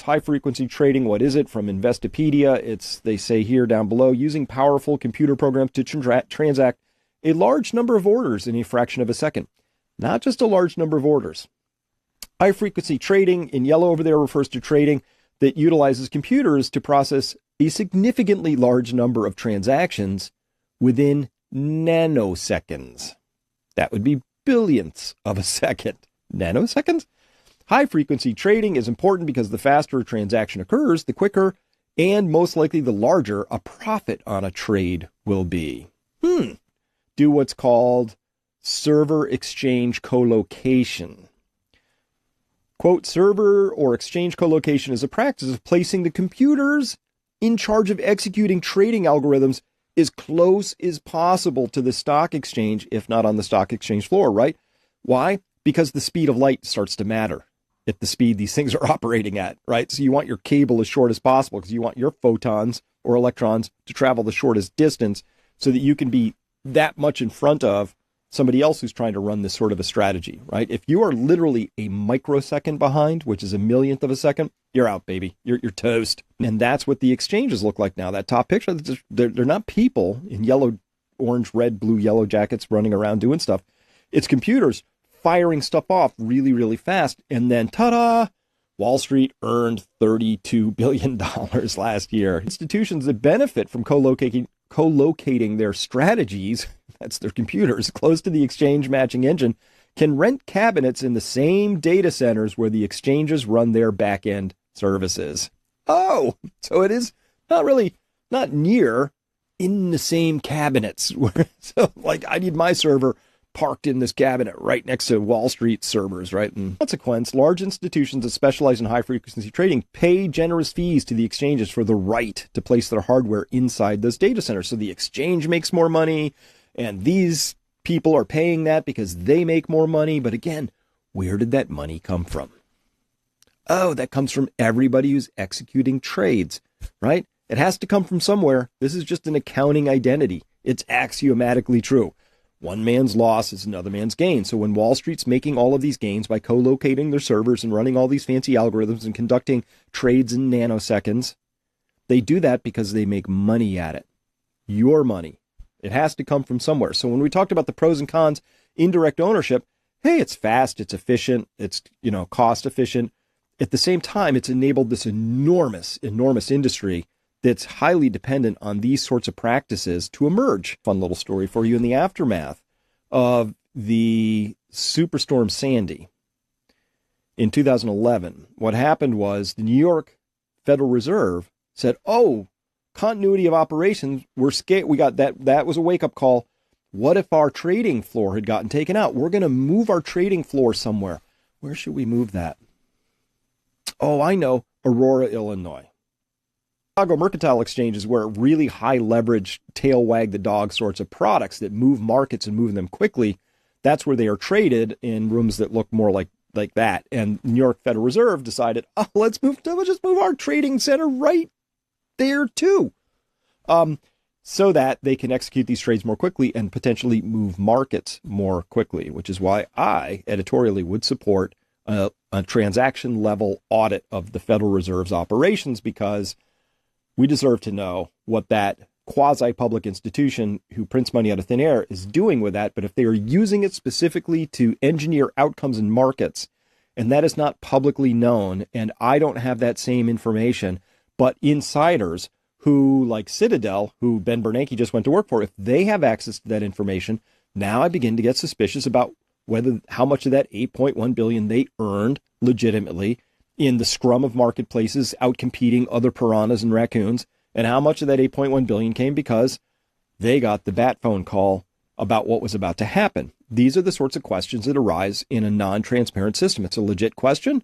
High frequency trading, what is it? From Investopedia, they say here down below, using powerful computer programs to transact a large number of orders in a fraction of a second. Not just a large number of orders. High frequency trading, in yellow over there, refers to trading that utilizes computers to process a significantly large number of transactions within nanoseconds. That would be billionths of a second. Nanoseconds? High frequency trading is important because the faster a transaction occurs, the quicker and most likely the larger a profit on a trade will be. Do what's called server exchange colocation. Quote, server or exchange colocation is a practice of placing the computers in charge of executing trading algorithms as close as possible to the stock exchange, if not on the stock exchange floor, right? Why? Because the speed of light starts to matter at the speed these things are operating at, right? So you want your cable as short as possible because you want your photons or electrons to travel the shortest distance so that you can be that much in front of somebody else who's trying to run this sort of a strategy, right? If you are literally a microsecond behind, which is a millionth of a second, you're out, baby. You're toast. And that's what the exchanges look like now. That top picture, they're not people in yellow, orange, red, blue, yellow jackets running around doing stuff. It's computers firing stuff off really, really fast. And then, ta-da, Wall Street earned $32 billion last year. Institutions that benefit from co-locating their strategies, that's their computers, close to the exchange matching engine, can rent cabinets in the same data centers where the exchanges run their back-end services. Oh, so it is not near in the same cabinets. So, like, I need my server parked in this cabinet right next to Wall Street servers, right? And consequence, large institutions that specialize in high-frequency trading pay generous fees to the exchanges for the right to place their hardware inside those data centers. So the exchange makes more money, and these people are paying that because they make more money. But again, where did that money come from? Oh, that comes from everybody who's executing trades, right? It has to come from somewhere. This is just an accounting identity. It's axiomatically true. One man's loss is another man's gain. So when Wall Street's making all of these gains by co-locating their servers and running all these fancy algorithms and conducting trades in nanoseconds, they do that because they make money at it. Your money. It has to come from somewhere. So when we talked about the pros and cons, indirect ownership, hey, it's fast, it's efficient, it's, cost efficient. At the same time, it's enabled this enormous, enormous industry that's highly dependent on these sorts of practices to emerge. Fun little story for you in the aftermath of the Superstorm Sandy in 2011. What happened was the New York Federal Reserve said, oh, continuity of operations, we're scared. We got that. That was a wake-up call. What if our trading floor had gotten taken out? We're going to move our trading floor somewhere. Where should we move that? Oh, I know. Aurora, Illinois. Chicago Mercantile Exchange is where really high leverage, tail wag the dog sorts of products that move markets and move them quickly, that's where they are traded in rooms that look more like that. And New York Federal Reserve decided, oh, let's just move our trading center right there too, so that they can execute these trades more quickly and potentially move markets more quickly, which is why I editorially would support a transaction level audit of the Federal Reserve's operations, because we deserve to know what that quasi-public institution who prints money out of thin air is doing with that. But if they are using it specifically to engineer outcomes in markets, and that is not publicly known, and I don't have that same information, but insiders who, like Citadel, who Ben Bernanke just went to work for, if they have access to that information, now I begin to get suspicious about how much of that $8.1 billion they earned legitimately in the scrum of marketplaces, outcompeting other piranhas and raccoons, and how much of that $8.1 billion came because they got the bat phone call about what was about to happen. These are the sorts of questions that arise in a non-transparent system. It's a legit question.